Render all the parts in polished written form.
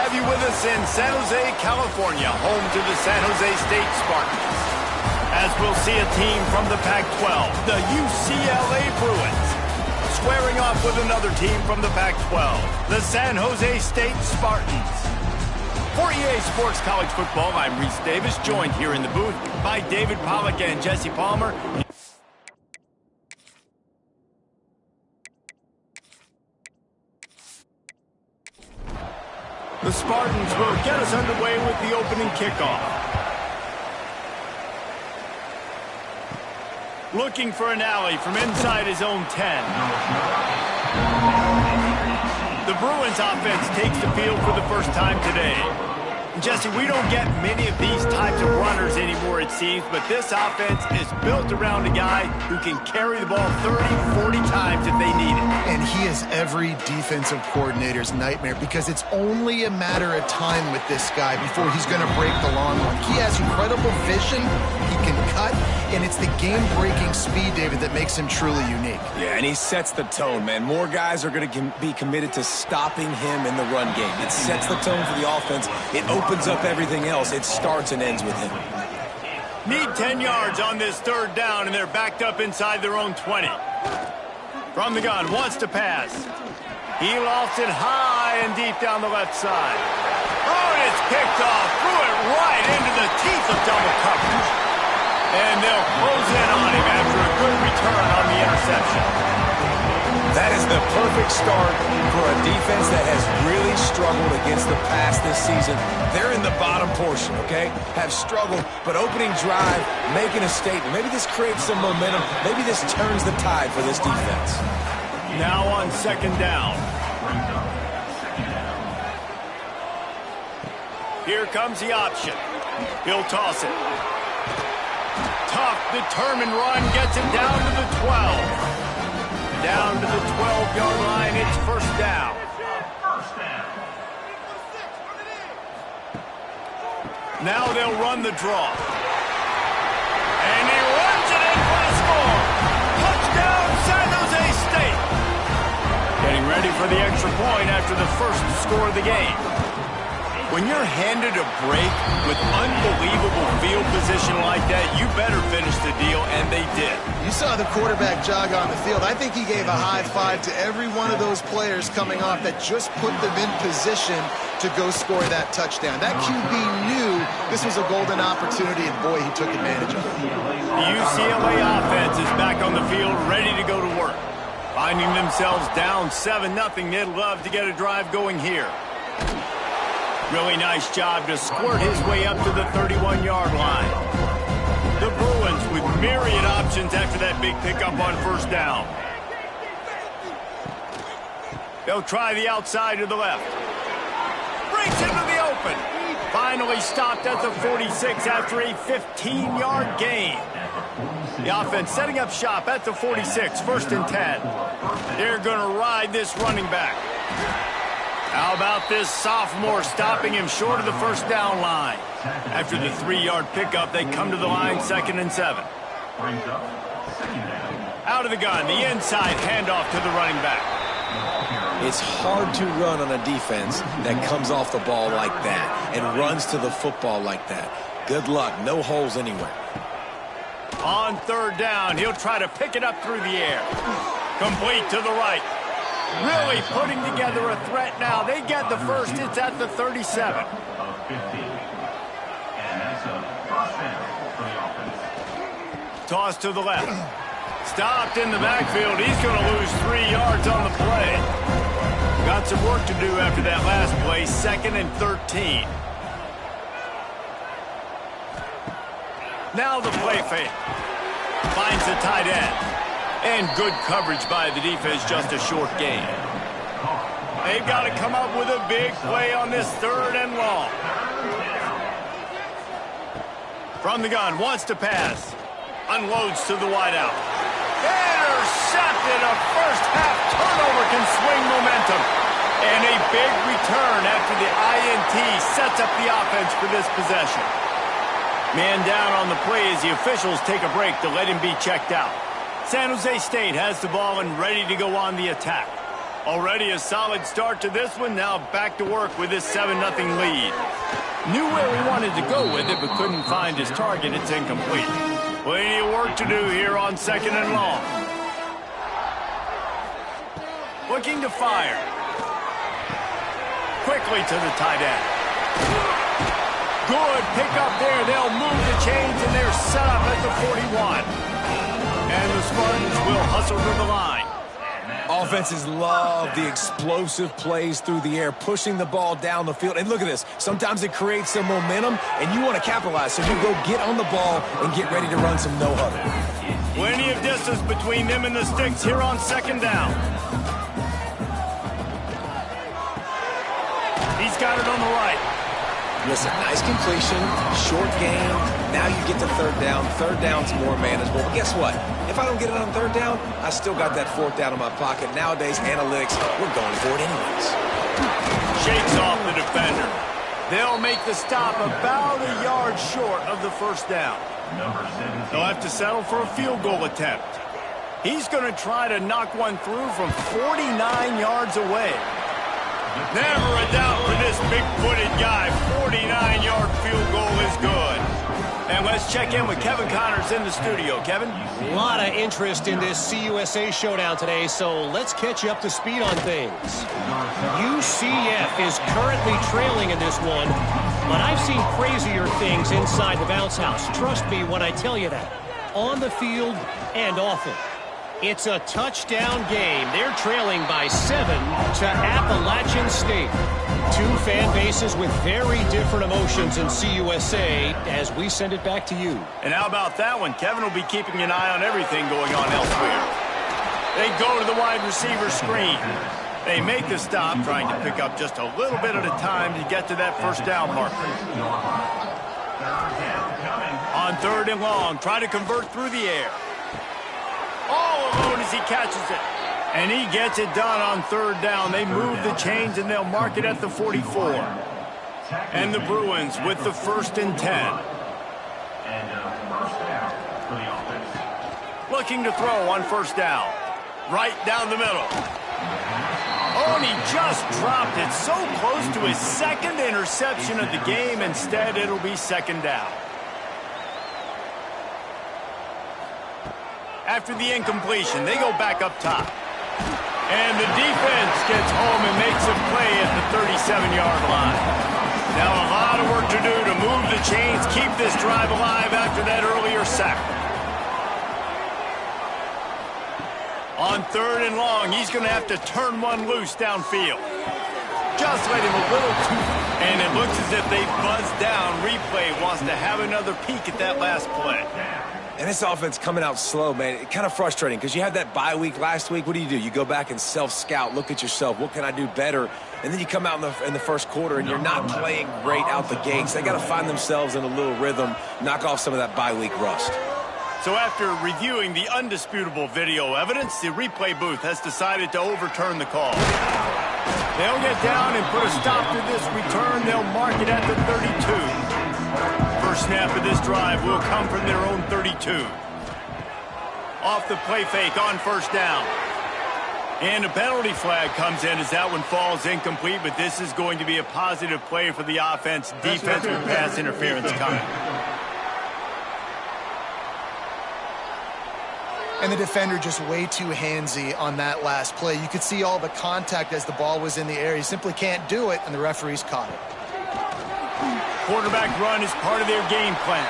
have you with us in San Jose, California, home to the San Jose State Spartans. As we'll see a team from the Pac-12, the UCLA Bruins, squaring off with another team from the Pac-12, the San Jose State Spartans. For EA Sports College Football, I'm Reese Davis, joined here in the booth by David Pollack and Jesse Palmer. The Spartans will get us underway with the opening kickoff. Looking for an alley from inside his own 10. The Bruins offense takes the field for the first time today. Jesse, we don't get many of these types of runners anymore, it seems, but this offense is built around a guy who can carry the ball 30, 40 times if they need it. And he is every defensive coordinator's nightmare because it's only a matter of time with this guy before he's going to break the long run. He has incredible vision, he can cut, and it's the game-breaking speed, David, that makes him truly unique. Yeah, and he sets the tone, man. More guys are going to be committed to stopping him in the run game. It sets the tone for the offense. It opens up everything else. It starts and ends with him. Need 10 yards on this third down, and they're backed up inside their own 20. From the gun, wants to pass. He lost it high and deep down the left side. Oh, and it's picked off. Threw it right into the teeth of double coverage. And they'll close in on him after a good return on the interception. That is the perfect start for a defense that has really struggled against the pass this season. They're in the bottom portion, okay? Have struggled, but opening drive, making a statement. Maybe this creates some momentum. Maybe this turns the tide for this defense. Now on second down. Here comes the option. He'll toss it. Tough, determined run gets it down to the 12. Down to the 12-yard line, it's first down. Now they'll run the draw. And he runs it in for the score. Touchdown, San Jose State. Getting ready for the extra point after the first score of the game. When you're handed a break with unbelievable field position like that, you better finish the deal, and they did. You saw the quarterback jog on the field. I think he gave a high five to every one of those players coming off that just put them in position to go score that touchdown. That QB knew this was a golden opportunity, and boy, he took advantage of it. The UCLA offense is back on the field, ready to go to work. Finding themselves down 7-0, they'd love to get a drive going here. Really nice job to squirt his way up to the 31-yard line. The Bruins with myriad options after that big pickup on first down. They'll try the outside to the left. Breaks into the open. Finally stopped at the 46 after a 15-yard gain. The offense setting up shop at the 46, first and 10. They're going to ride this running back. How about this sophomore stopping him short of the first down line? After the 3-yard pickup, they come to the line, second and 7. Out of the gun, the inside handoff to the running back. It's hard to run on a defense that comes off the ball like that and runs to the football like that. Good luck, no holes anywhere. On third down, he'll try to pick it up through the air. Complete to the right. Really putting together a threat now. They get the first. It's at the 37. Toss to the left. Stopped in the backfield. He's going to lose 3 yards on the play. Got some work to do after that last play. Second and 13. Now the play fake. Finds the tight end. And good coverage by the defense, just a short gain. They've got to come up with a big play on this third and long. From the gun, wants to pass. Unloads to the wideout. Intercepted. A first-half turnover can swing momentum. And a big return after the INT sets up the offense for this possession. Man down on the play as the officials take a break to let him be checked out. San Jose State has the ball and ready to go on the attack. Already a solid start to this one. Now back to work with this 7-0 lead. Knew where he wanted to go with it, but couldn't find his target. It's incomplete. Plenty of work to do here on 2nd and long. Looking to fire. Quickly to the tight end. Good pick up there. They'll move the chains, and they're set up at the 41. And the Spartans will hustle to the line. Offenses love the explosive plays through the air, pushing the ball down the field. And look at this. Sometimes it creates some momentum, and you want to capitalize. So you go get on the ball and get ready to run some no-huddle. Plenty of distance between them and the sticks here on 2nd down. He's got it on the right. Listen, nice completion, short game. Now you get to 3rd down. 3rd down's more manageable. But guess what? If I don't get it on 3rd down, I still got that 4th down in my pocket. Nowadays, analytics, we're going for it anyways. Shakes off the defender. They'll make the stop about a yard short of the 1st down. They'll have to settle for a field goal attempt. He's going to try to knock one through from 49 yards away. Never a doubt for this big-footed guy. 49-yard field goal is good. And let's check in with Kevin Connors in the studio. Kevin? A lot of interest in this CUSA showdown today, so let's catch you up to speed on things. UCF is currently trailing in this one, but I've seen crazier things inside the bounce house. Trust me when I tell you that. On the field and off it. It's a touchdown game. They're trailing by 7 to Appalachian State. Two fan bases with very different emotions in CUSA as we send it back to you. And how about that one? Kevin will be keeping an eye on everything going on elsewhere. They go to the wide receiver screen. They make the stop, trying to pick up just a little bit at a time to get to that 1st down marker. On 3rd and long, try to convert through the air. All alone as he catches it. And he gets it done on 3rd down. They move the chains, and they'll mark it at the 44. And the Bruins with the 1st and 10. Looking to throw on 1st down. Right down the middle. Oh, and he just dropped it so close to his 2nd interception of the game. Instead, it'll be 2nd down. After the incompletion, they go back up top. And the defense gets home and makes a play at the 37-yard line. Now a lot of work to do to move the chains, keep this drive alive after that earlier sack. On 3rd and long, he's going to have to turn one loose downfield. Just let him a little too. And it looks as if they buzzed down. Replay wants to have another peek at that last play. And this offense coming out slow, man. It's kind of frustrating because you had that bye week last week. What do? You go back and self-scout, look at yourself. What can I do better? And then you come out in the 1st quarter and you're not playing great out the gates. They got to find themselves in a little rhythm, knock off some of that bye week rust. So after reviewing the undisputable video evidence, the replay booth has decided to overturn the call. They'll get down and put a stop to this return. They'll mark it at the 32. First snap of this drive will come from their own 32. Off the play fake on 1st down. And a penalty flag comes in as that one falls incomplete, but this is going to be a positive play for the offense. Defensive pass interference coming. And the defender just way too handsy on that last play. You could see all the contact as the ball was in the air. He simply can't do it, and the referees caught it. Quarterback run is part of their game plan.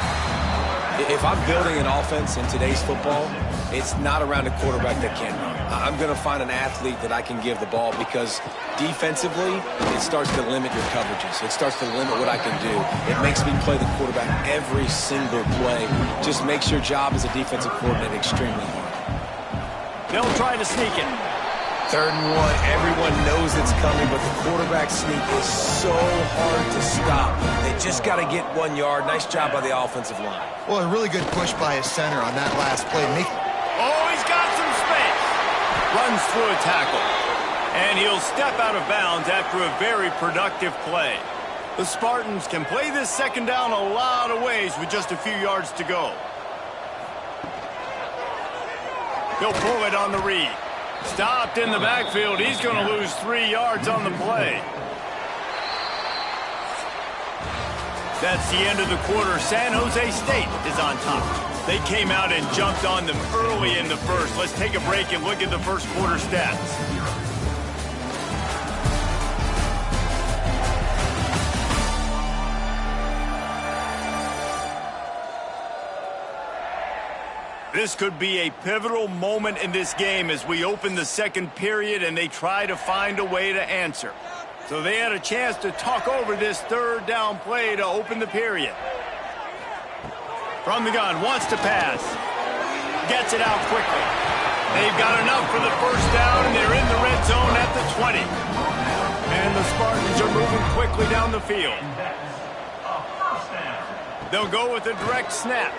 If I'm building an offense in today's football, it's not around a quarterback that can run. I'm going to find an athlete that I can give the ball because defensively, it starts to limit your coverages. It starts to limit what I can do. It makes me play the quarterback every single play. Just makes your job as a defensive coordinator extremely hard. They'll try to sneak it. 3rd and 1, everyone knows it's coming, but the quarterback sneak is so hard to stop. They just got to get 1 yard. Nice job by the offensive line. Well, a really good push by his center on that last play. Oh, he's got some space. Runs through a tackle. And he'll step out of bounds after a very productive play. The Spartans can play this 2nd down a lot of ways with just a few yards to go. He'll pull it on the read. Stopped in the backfield. He's going to lose 3 yards on the play. That's the end of the quarter. San Jose State is on top. They came out and jumped on them early in the first. Let's take a break and look at the first quarter stats. This could be a pivotal moment in this game as we open the second period and they try to find a way to answer. So they had a chance to talk over this third down play to open the period. From the gun, wants to pass. Gets it out quickly. They've got enough for the first down, and they're in the red zone at the 20. And the Spartans are moving quickly down the field. They'll go with a direct snap.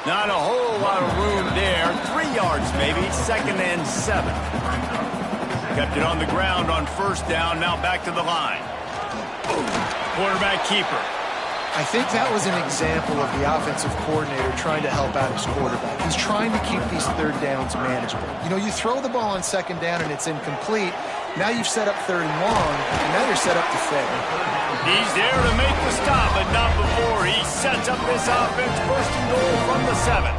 Not a whole lot of room there. 3 yards maybe, 2nd and 7. Kept it on the ground on first down, now back to the line. Quarterback keeper. I think that was an example of the offensive coordinator trying to help out his quarterback. He's trying to keep these third downs manageable. You know, you throw the ball on second down and it's incomplete. Now you've set up third and long, and now you're set up to fail. He's there to make the stop, but not before. He sets up this offense, first and goal from the 7.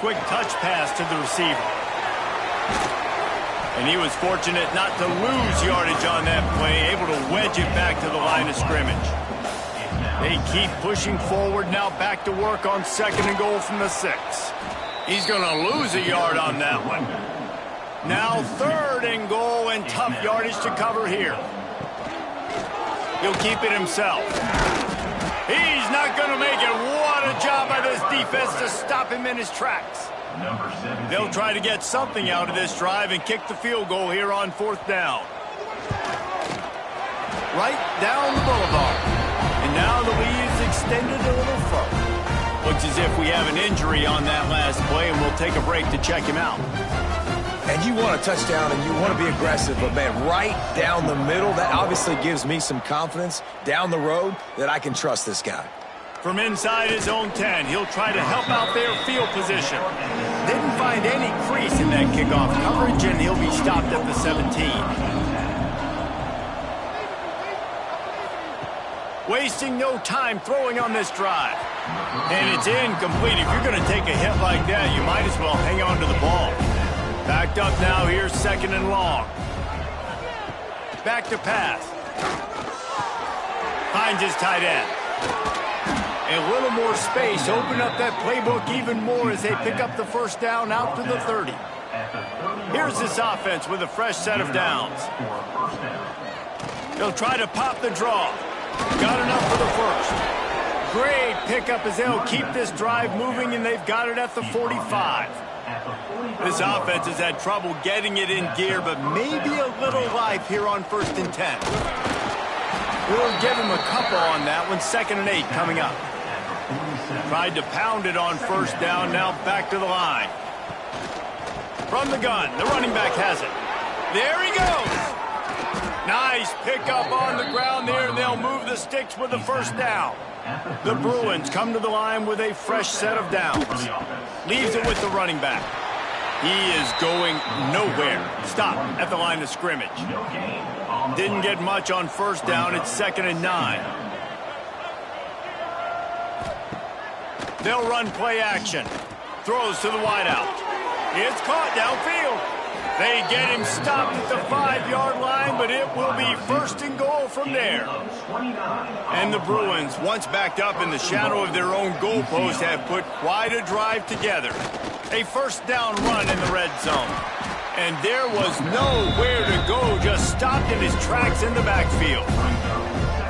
Quick touch pass to the receiver. And he was fortunate not to lose yardage on that play, able to wedge it back to the line of scrimmage. They keep pushing forward, now back to work on second and goal from the 6. He's going to lose a yard on that one. Now third and goal, and tough yardage to cover here. He'll keep it himself. He's not going to make it. What a job by this defense to stop him in his tracks. They'll try to get something out of this drive and kick the field goal here on fourth down. Right down the boulevard. And now the lead is extended a little further. Looks as if we have an injury on that last play, and we'll take a break to check him out. And you want a touchdown and you want to be aggressive, but man, right down the middle, that obviously gives me some confidence down the road that I can trust this guy. From inside his own 10, he'll try to help out their field position. Didn't find any crease in that kickoff coverage, and he'll be stopped at the 17. Wasting no time throwing on this drive. And it's incomplete. If you're going to take a hit like that, you might as well hang on to the ball. Backed up now here, second and long. Back to pass. Finds his tight end. A little more space, open up that playbook even more as they pick up the first down out to the 30. Here's this offense with a fresh set of downs. They'll try to pop the draw. Got enough for the first. Great pickup as they'll keep this drive moving, and they've got it at the 45. This offense has had trouble getting it in gear, but maybe a little life here on 1st and 10. We'll give him a couple on that one. 2nd and 8 coming up. Tried to pound it on first down, now back to the line. From the gun, the running back has it. There he goes. Nice pickup on the ground there, and they'll move the sticks with the first down. The Bruins come to the line with a fresh set of downs. Leaves it with the running back. He is going nowhere. Stop at the line of scrimmage. Didn't get much on first down. It's 2nd and 9. They'll run play action. Throws to the wideout. It's caught downfield. They get him stopped at the 5-yard line, but it will be first and goal from there. And the Bruins, once backed up in the shadow of their own goalpost, have put quite a drive together. A first down run in the red zone. And there was nowhere to go, just stopped in his tracks in the backfield.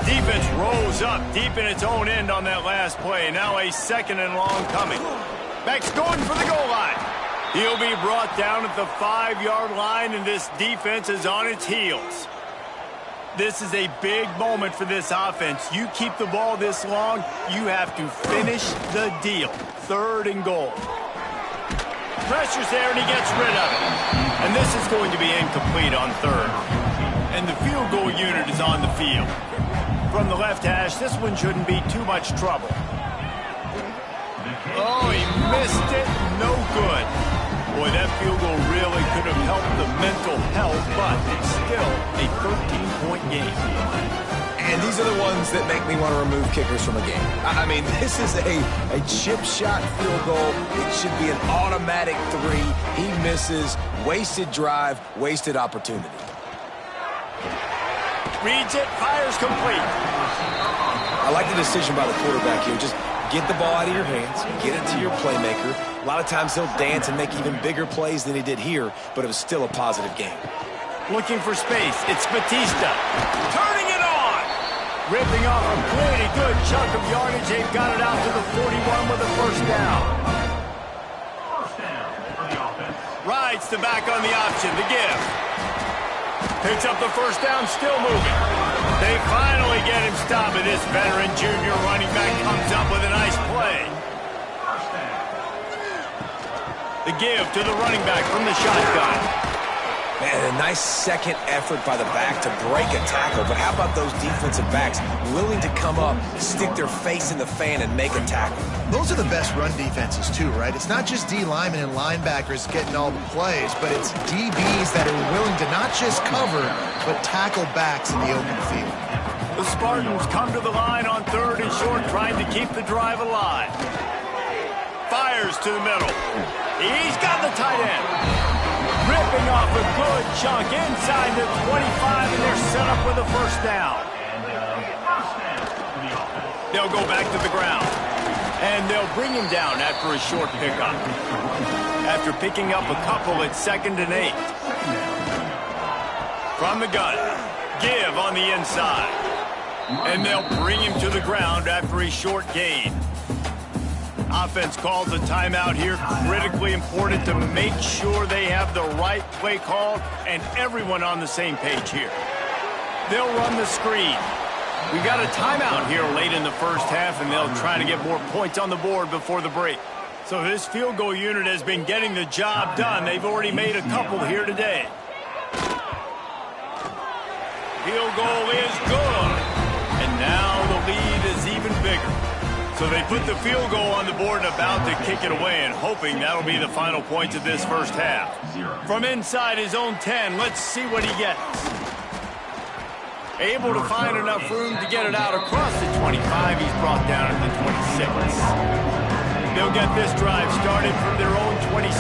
Defense rolls up deep in its own end on that last play. Now a 2nd and long coming. Beck's going for the goal line. He'll be brought down at the 5-yard line, and this defense is on its heels. This is a big moment for this offense. You keep the ball this long, you have to finish the deal. 3rd and goal. Pressure's there, and he gets rid of it. And this is going to be incomplete on 3rd. And the field goal unit is on the field. from the left hash. This one shouldn't be too much trouble. Oh, he missed it. No good. Boy, that field goal really could have helped the mental health, but it's still a 13-point game. And these are the ones that make me want to remove kickers from a game. I mean, this is a chip shot field goal. It should be an automatic 3. He misses. Wasted drive, wasted opportunity. Reads it, fires complete. I like the decision by the quarterback here. Just get the ball out of your hands, get it to your playmaker. A lot of times he'll dance and make even bigger plays than he did here, but it was still a positive game. Looking for space. It's Batista. Turning it on. Ripping off a pretty good chunk of yardage. They've got it out to the 41 with a first down. Rides the back on the option. The give. Picks up the first down, still moving. They finally get him stopped, and this veteran junior running back comes up with a nice play. The give to the running back from the shotgun. Man, a nice second effort by the back to break a tackle. But how about those defensive backs willing to come up, stick their face in the fan, and make a tackle? Those are the best run defenses, too, right? It's not just D linemen and linebackers getting all the plays, but it's DBs that are willing to not just cover, but tackle backs in the open field. The Spartans come to the line on 3rd and short, trying to keep the drive alive. Fires to the middle. He's got the tight end. Ripping off a good chunk inside the 25, and they're set up with a first down. They'll go back to the ground, and they'll bring him down after a short pickup. After picking up a couple, it's 2nd and 8. From the gun, give on the inside. And they'll bring him to the ground after a short gain. Offense calls a timeout here. Critically important to make sure they have the right play called and everyone on the same page here. They'll run the screen. We got a timeout here late in the first half, and they'll try to get more points on the board before the break. So this field goal unit has been getting the job done. They've already made a couple here today. Field goal is good. And now the lead is even bigger. So they put the field goal on the board and about to kick it away, and hoping that'll be the final points of this first half. From inside his own 10, let's see what he gets. Able to find enough room to get it out across the 25. He's brought down at the 26. They'll get this drive started from their own 26.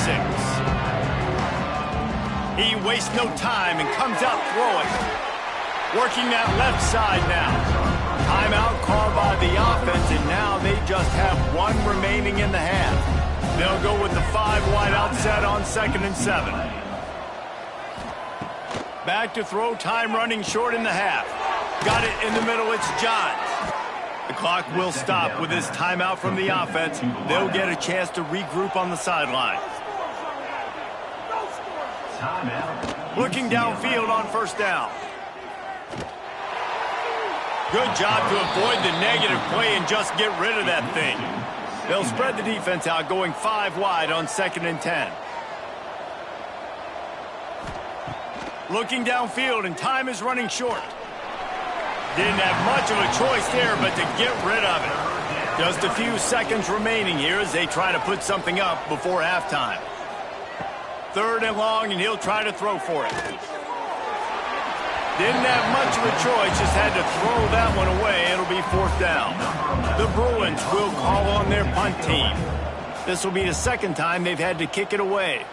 He wastes no time and comes out throwing. Working that left side now. Timeout called by the offense, and now they just have 1 remaining in the half. They'll go with the 5 wide out set on 2nd and 7. Back to throw, time running short in the half. Got it in the middle, it's Johns. The clock will stop with this timeout from the offense. They'll get a chance to regroup on the sideline. Looking downfield on first down. Good job to avoid the negative play and just get rid of that thing. They'll spread the defense out, going 5 wide on 2nd and 10. Looking downfield, and time is running short. Didn't have much of a choice there, but to get rid of it. Just a few seconds remaining here as they try to put something up before halftime. 3rd and long, and he'll try to throw for it. Didn't have much of a choice, just had to throw that one away. It'll be 4th down. The Bruins will call on their punt team. This will be the 2nd time they've had to kick it away.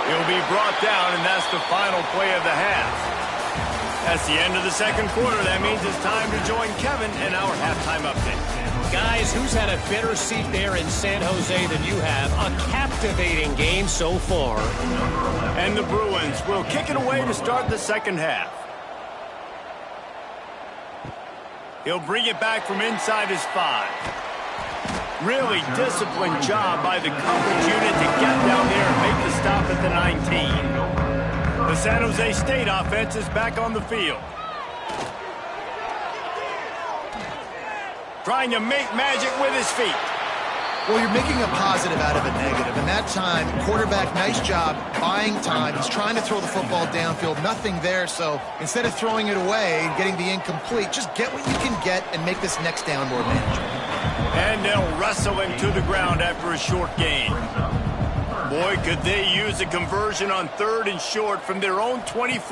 He'll be brought down, and that's the final play of the half. That's the end of the 2nd quarter. That means it's time to join Kevin in our halftime update. Guys, who's had a better seat there in San Jose than you have? A captivating game so far. And the Bruins will kick it away to start the 2nd half. He'll bring it back from inside his 5. Really disciplined job by the coverage unit to get down there and make the stop at the 19. The San Jose State offense is back on the field. Trying to make magic with his feet. Well, you're making a positive out of a negative. And that time, quarterback, nice job buying time. He's trying to throw the football downfield. Nothing there. So instead of throwing it away and getting the incomplete, just get what you can get and make this next down more manageable. And they'll wrestle him to the ground after a short gain. Boy, could they use a conversion on 3rd and short from their own 24.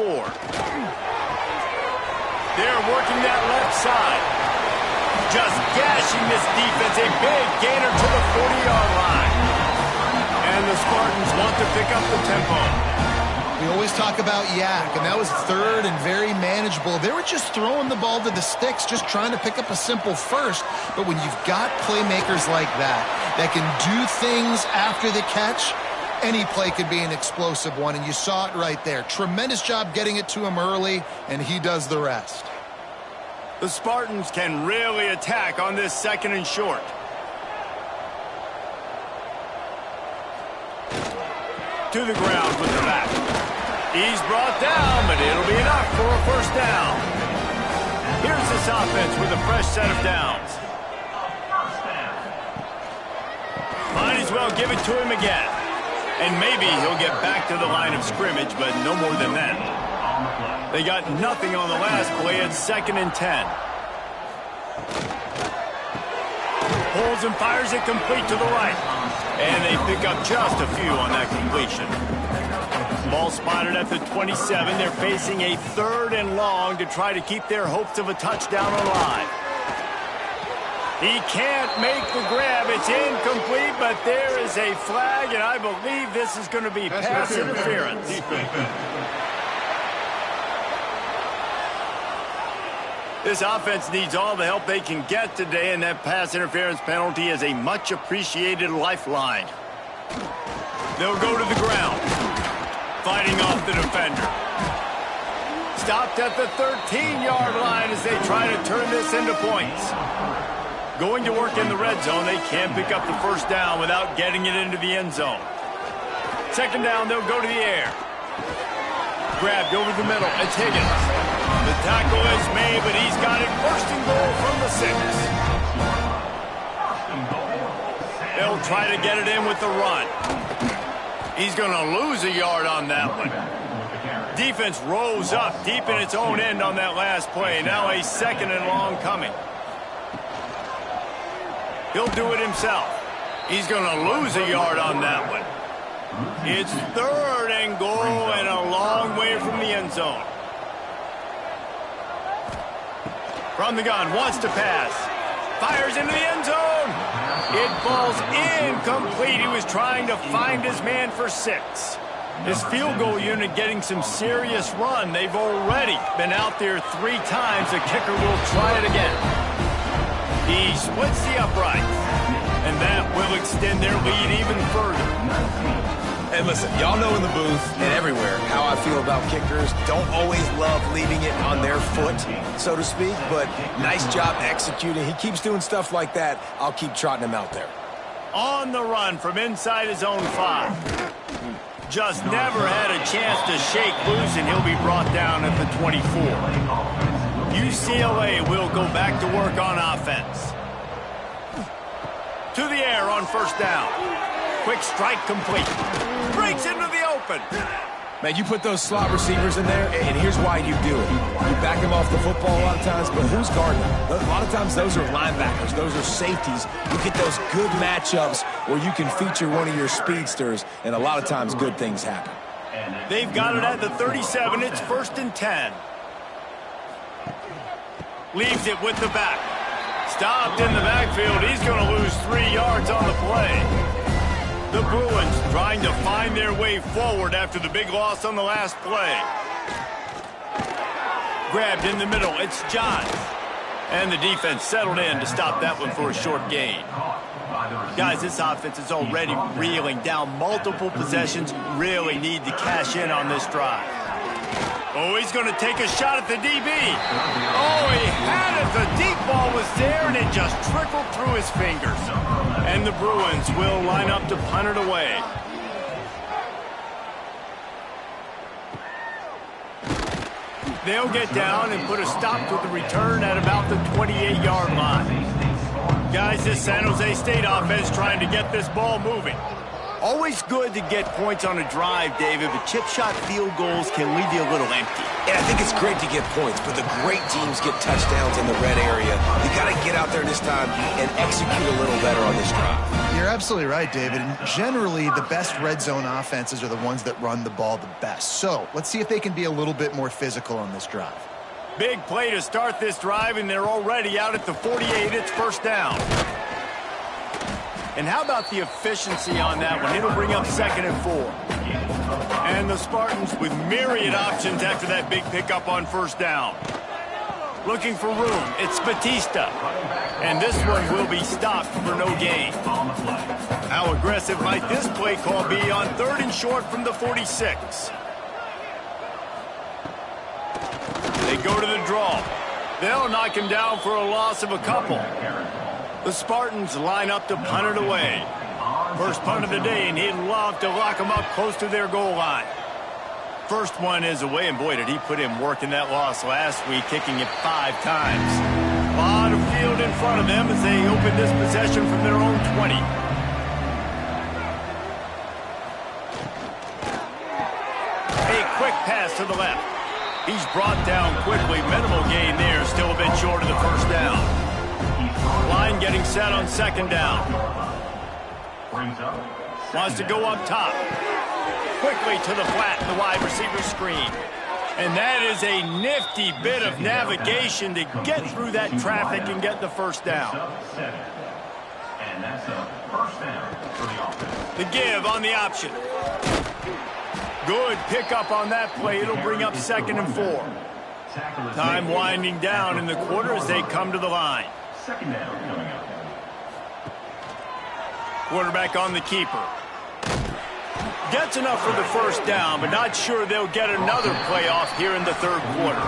They're working that left side. Just gashing this defense. A big gainer to the 40-yard line. And the Spartans want to pick up the tempo. We always talk about yak, and that was 3rd and very manageable. They were just throwing the ball to the sticks, just trying to pick up a simple first. But when you've got playmakers like that can do things after the catch, any play could be an explosive one, and you saw it right there. Tremendous job getting it to him early, and he does the rest. The Spartans can really attack on this 2nd and short. To the ground with the back. He's brought down, but it'll be enough for a first down. Here's this offense with a fresh set of downs. Might as well give it to him again. And maybe he'll get back to the line of scrimmage, but no more than that. They got nothing on the last play at 2nd and 10. Pulls and fires it complete to the right. And they pick up just a few on that completion. Ball spotted at the 27. They're facing a 3rd and long to try to keep their hopes of a touchdown alive. He can't make the grab. It's incomplete, but there is a flag, and I believe this is going to be pass interference. This offense needs all the help they can get today, and that pass interference penalty is a much-appreciated lifeline. They'll go to the ground, fighting off the defender. Stopped at the 13-yard line as they try to turn this into points. Going to work in the red zone, they can't pick up the first down without getting it into the end zone. 2nd down, they'll go to the air. Grabbed over the middle, it's Higgins. The tackle is made, but he's got it 1st and goal from the 6. They'll try to get it in with the run. He's going to lose a yard on that one. Defense rose up deep in its own end on that last play. Now a 2nd and long coming. He'll do it himself. He's going to lose a yard on that one. It's 3rd and goal and a long way from the end zone. From the gun, wants to pass. Fires into the end zone. It falls incomplete. He was trying to find his man for 6. His field goal unit getting some serious run. They've already been out there 3 times. The kicker will try it again. He splits the uprights, and that will extend their lead even further. And listen, y'all know in the booth and everywhere how I feel about kickers. Don't always love leaving it on their foot, so to speak, but nice job executing. He keeps doing stuff like that. I'll keep trotting him out there. On the run from inside his own 5. Just never had a chance to shake loose, and he'll be brought down at the 24. UCLA will go back to work on offense. To the air on 1st down. Quick strike complete. Breaks into the open. Man, you put those slot receivers in there, and here's why you do it. You back them off the football a lot of times, but who's guarding them? A lot of times those are linebackers. Those are safeties. You get those good matchups where you can feature one of your speedsters, and a lot of times good things happen. They've got it at the 37. It's 1st and 10. Leaves it with the back. Stopped in the backfield. He's going to lose 3 yards on the play. The Bruins trying to find their way forward after the big loss on the last play. Grabbed in the middle. It's John. And the defense settled in to stop that one for a short gain. Guys, this offense is already reeling down multiple possessions. Really need to cash in on this drive. Oh, he's going to take a shot at the DB. Oh, he had it. The deep ball was there, and it just trickled through his fingers. And the Bruins will line up to punt it away. They'll get down and put a stop to the return at about the 28-yard line. Guys, criticize this San Jose State offense trying to get this ball moving. Always good to get points on a drive, David, but chip shot field goals can leave you a little empty. And I think it's great to get points, but the great teams get touchdowns in the red area. You got to get out there this time and execute a little better on this drive. You're absolutely right, David. And generally, the best red zone offenses are the ones that run the ball the best. So let's see if they can be a little bit more physical on this drive. Big play to start this drive, and they're already out at the 48. It's first down. And how about the efficiency on that one? It'll bring up 2nd and 4. And the Spartans with myriad options after that big pickup on first down. Looking for room. It's Batista. And this one will be stopped for no gain. How aggressive might this play call be on 3rd and short from the 46? They go to the draw. They'll knock him down for a loss of a couple. The Spartans line up to punt it away. First punt of the day, and he'd love to lock them up close to their goal line. First one is away, and boy, did he put in work in that loss last week, kicking it 5 times. A lot of field in front of them as they open this possession from their own 20. A quick pass to the left. He's brought down quickly. Minimal gain there, still a bit short of the first down. Line getting set on 2nd down. Wants to go up top. Quickly to the flat, the wide receiver screen. And that is a nifty bit of navigation to get through that traffic and get the first down. And that's a first down for the offense. The give on the option. Good pickup on that play. It'll bring up 2nd and 4. Time winding down in the quarter as they come to the line. Second down coming up. Quarterback on the keeper. Gets enough for the first down, but not sure they'll get another playoff here in the 3rd quarter.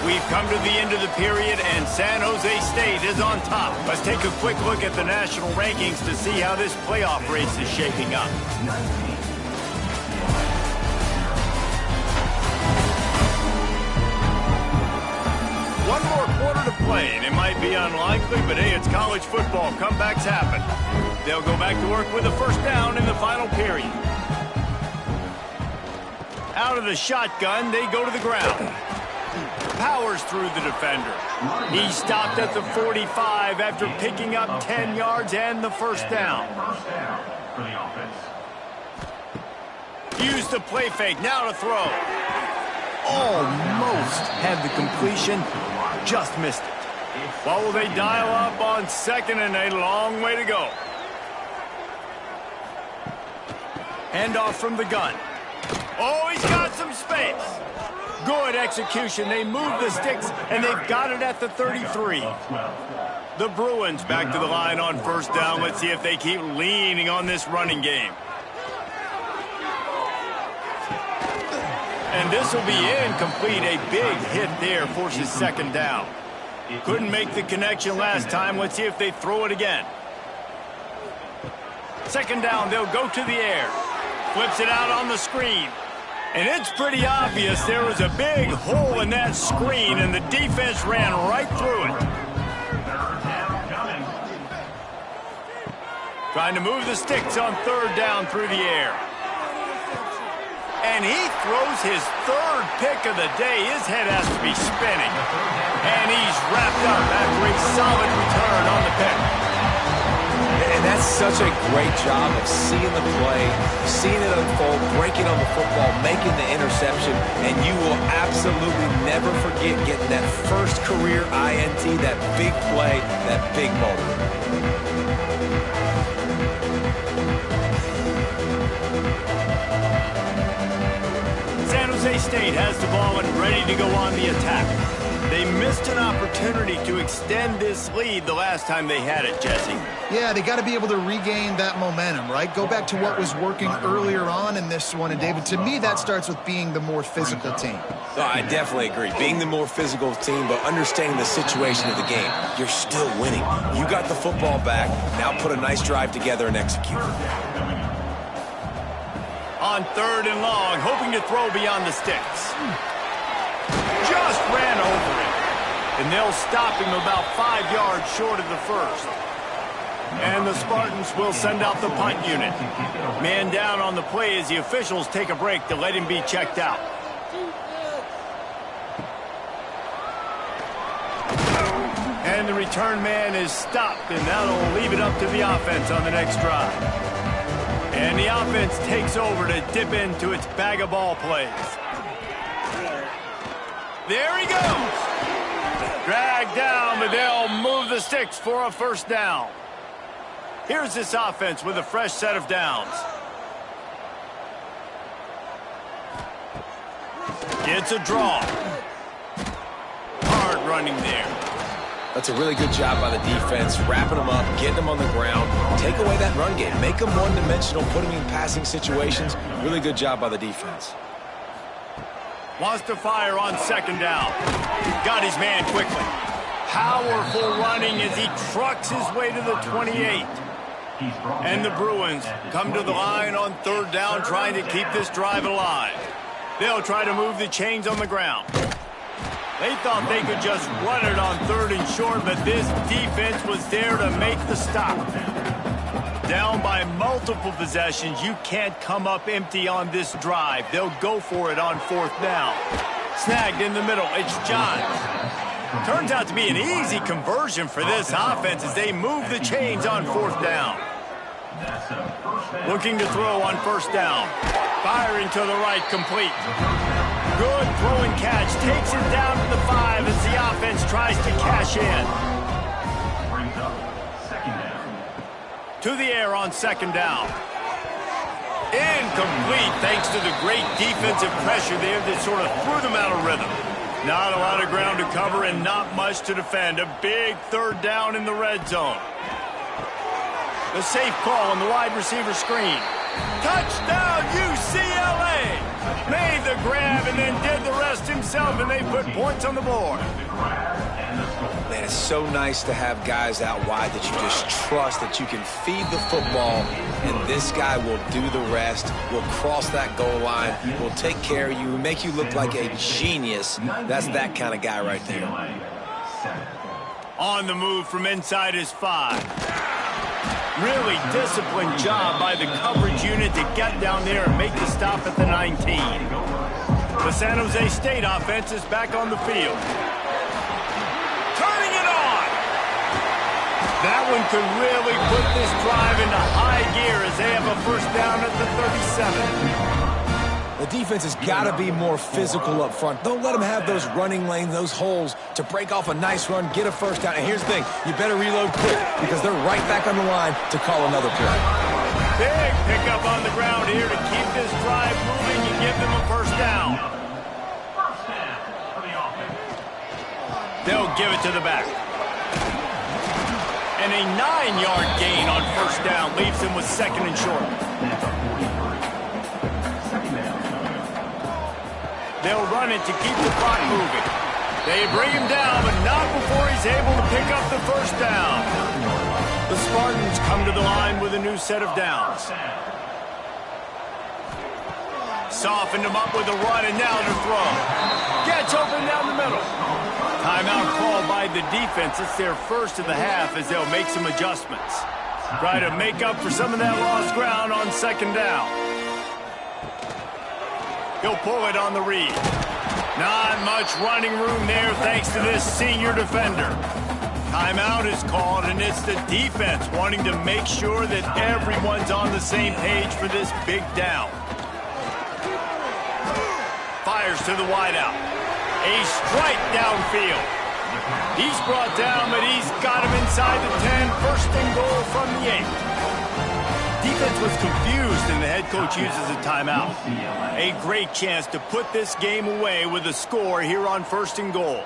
We've come to the end of the period, and San Jose State is on top. Let's take a quick look at the national rankings to see how this playoff race is shaping up. One more quarter to play, and it might be unlikely, but hey, it's college football. Comebacks happen. They'll go back to work with a first down in the final period. Out of the shotgun, they go to the ground. Powers through the defender. He stopped at the 45 after picking up 10 yards and the first down. First down for the offense. Used the play fake, now to throw. Almost had the completion, just missed it. What will they dial up on 2nd and a long way to go? Handoff from the gun. Oh, he's got some space. Good execution. They move the sticks, and they've got it at the 33. The Bruins back to the line on first down. Let's see if they keep leaning on this running game. And this will be incomplete. A big hit there forces 2nd down. Couldn't make the connection last time. Let's see if they throw it again. 2nd down, they'll go to the air. Flips it out on the screen. And it's pretty obvious there was a big hole in that screen, and the defense ran right through it. Trying to move the sticks on 3rd down through the air. And he throws his 3rd pick of the day. His head has to be spinning. And he's wrapped up after a solid return on the pick. And that's such a great job of seeing the play, seeing it unfold, breaking on the football, making the interception, and you will absolutely never forget getting that first career INT, that big play, that big moment. San Jose State has the ball and ready to go on the attack. They missed an opportunity to extend this lead the last time they had it, Jesse. Yeah, they got to be able to regain that momentum, right? Go back to what was working earlier on in this one. And, David, to me, that starts with being the more physical team. No, I definitely agree. Being the more physical team, but understanding the situation of the game. You're still winning. You got the football back. Now put a nice drive together and execute. On 3rd and long, hoping to throw beyond the sticks. Just ran over it. and they'll stop him about 5 yards short of the first. And the Spartans will send out the punt unit. Man down on the play as the officials take a break to let him be checked out. And the return man is stopped, and that'll leave it up to the offense on the next drive. And the offense takes over to dip into its bag of ball plays. There he goes. Dragged down, but they'll move the sticks for a first down. Here's this offense with a fresh set of downs. It's a draw. Hard running there. That's a really good job by the defense, wrapping them up, getting them on the ground. Take away that run game. Make them one-dimensional, put them in passing situations. Really good job by the defense. Wants to fire on second down. Got his man quickly. Powerful running as he trucks his way to the 28. And the Bruins come to the line on third down, trying to keep this drive alive. They'll try to move the chains on the ground. They thought they could just run it on third and short, but this defense was there to make the stop. Down by multiple possessions, you can't come up empty on this drive. They'll go for it on fourth down. Snagged in the middle, it's Johns. Turns out to be an easy conversion for this offense as they move the chains on fourth down. Looking to throw on first down. Firing to the right, complete. Good throw and catch. Takes it down to the 5 as the offense tries to cash in. Brings up second down. To the air on second down. Incomplete thanks to the great defensive pressure there that sort of threw them out of rhythm. Not a lot of ground to cover and not much to defend. A big third down in the red zone. The safe call on the wide receiver screen. Touchdown, UCLA! Made the grab and then did the rest himself, and they put points on the board. Man, it's so nice to have guys out wide that you just trust that you can feed the football, and this guy will do the rest, will cross that goal line, will take care of you, make you look like a genius. That's that kind of guy right there. On the move from inside his 5. Really disciplined job by the coverage unit to get down there and make the stop at the 19. The San Jose State offense is back on the field. Turning it on! That one could really put this drive into high gear as they have a first down at the 37. The defense has got to be more physical up front. Don't let them have those running lanes, those holes to break off a nice run, get a first down. And here's the thing, you better reload quick because they're right back on the line to call another play. Big pickup on the ground here to keep this drive moving and give them a first down. First down for the offense. They'll give it to the back. And a 9-yard gain on first down leaves them with second and short. They'll run it to keep the clock moving. They bring him down, but not before he's able to pick up the first down. The Spartans come to the line with a new set of downs. Softened him up with a run, and now to throw. Gets open down the middle. Timeout called by the defense. It's their first of the half as they'll make some adjustments. Try to make up for some of that lost ground on second down. He'll pull it on the read. Not much running room there thanks to this senior defender. Timeout is called, and it's the defense wanting to make sure that everyone's on the same page for this big down. Fires to the wideout. A strike downfield. He's brought down, but he's got him inside the 10. First and goal from the 8. Defense was confused, and the head coach uses a timeout. A great chance to put this game away with a score here on first and goal.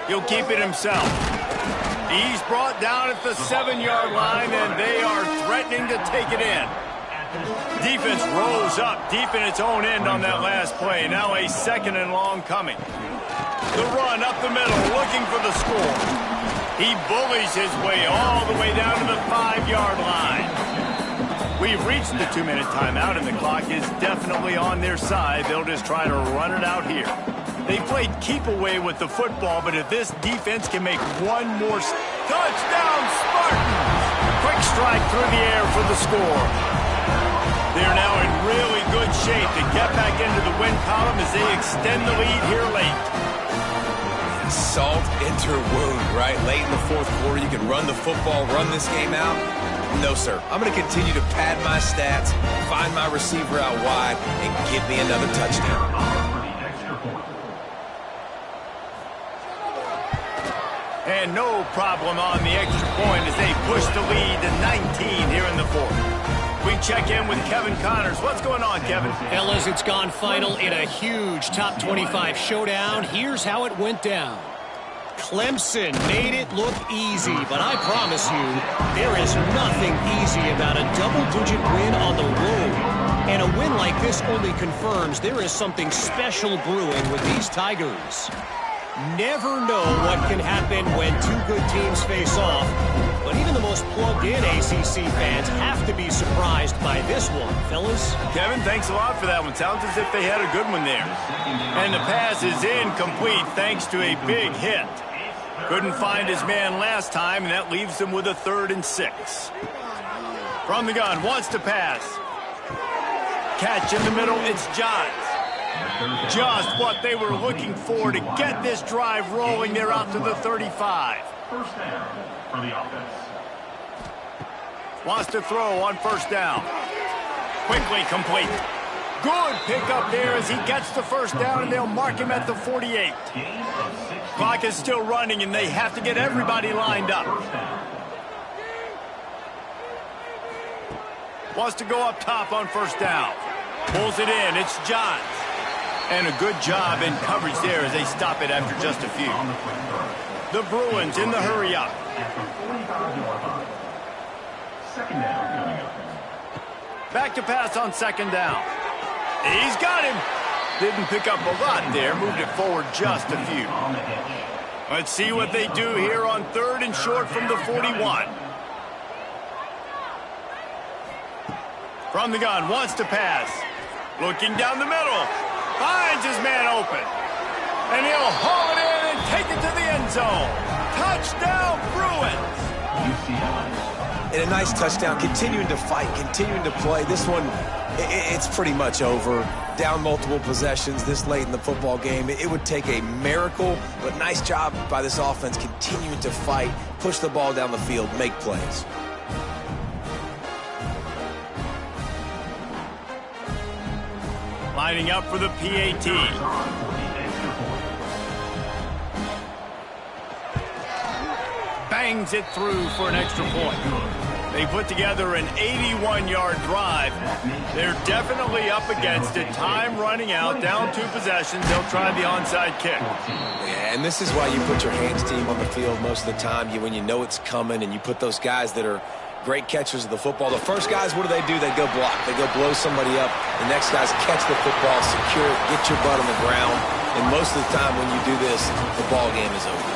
He'll keep it himself. He's brought down at the 7-yard line, and they are threatening to take it in. Defense rolls up deep in its own end on that last play. Now a second and long coming. The run up the middle, looking for the score. He bullies his way all the way down to the 5-yard line. We've reached the 2-minute timeout, and the clock is definitely on their side. They'll just try to run it out here. They played keep away with the football, but if this defense can make one more touchdown, Spartans! Quick strike through the air for the score. They're now in really good shape to get back into the win column as they extend the lead here late. Salt into wound, right? Late in the fourth quarter, you can run the football, run this game out. No, sir. I'm going to continue to pad my stats, find my receiver out wide, and give me another touchdown. And no problem on the extra point as they push the lead to 19 here in the fourth. We check in with Kevin Connors. What's going on, Kevin? Fellas, it's gone final in a huge top 25 showdown. Here's how it went down. Clemson made it look easy, but I promise you, there is nothing easy about a double-digit win on the road. And a win like this only confirms there is something special brewing with these Tigers. Never know what can happen when two good teams face off, but even the most plugged-in ACC fans have to be surprised by this one, fellas. Kevin, thanks a lot for that one. Sounds as if they had a good one there. And the pass is incomplete thanks to a big hit. Couldn't find his man last time, and that leaves him with a 3rd and 6. From the gun, wants to pass. Catch in the middle, it's Johns. Just what they were looking for to get this drive rolling. They're out to the 35. First down for the offense. Wants to throw on first down. Quickly complete. Good pickup there as he gets the first down, and they'll mark him at the 48. Clock is still running, and they have to get everybody lined up. Wants to go up top on first down. Pulls it in. It's Johns. And a good job in coverage there as they stop it after just a few. The Bruins in the hurry up. Second down coming up. Back to pass on second down. He's got him. Didn't pick up a lot there. Moved it forward just a few. Let's see what they do here on 3rd and short from the 41. From the gun, wants to pass. Looking down the middle. Finds his man open. And he'll haul it in and take it to the end zone. Touchdown, Bruins. UCLA. And a nice touchdown, continuing to fight, continuing to play. This one, it's pretty much over. Down multiple possessions this late in the football game. It would take a miracle, but nice job by this offense continuing to fight, push the ball down the field, make plays. Lining up for the PAT. Bangs it through for an extra point. They put together an 81-yard drive. They're definitely up against it. Time running out, down 2 possessions. They'll try the onside kick. Yeah, and this is why you put your hands team on the field most of the time. When you know it's coming, and you put those guys that are great catchers of the football. The first guys, what do? They go block. They go blow somebody up. The next guys catch the football, secure it, get your butt on the ground. And most of the time when you do this, the ball game is over.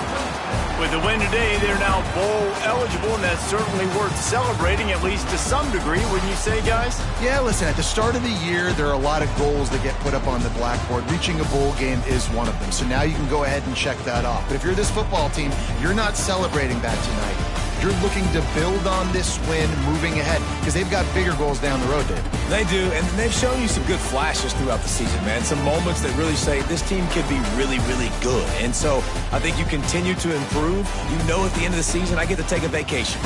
With the win today, they're now bowl eligible, and that's certainly worth celebrating, at least to some degree, wouldn't you say, guys? Yeah, listen, at the start of the year, there are a lot of goals that get put up on the blackboard. Reaching a bowl game is one of them. So now you can go ahead and check that off. But if you're this football team, you're not celebrating that tonight. You're looking to build on this win moving ahead because they've got bigger goals down the road, Dave. They do, and they've shown you some good flashes throughout the season, man. Some moments that really say this team could be really, really good. And so I think you continue to improve. You know at the end of the season, I get to take a vacation.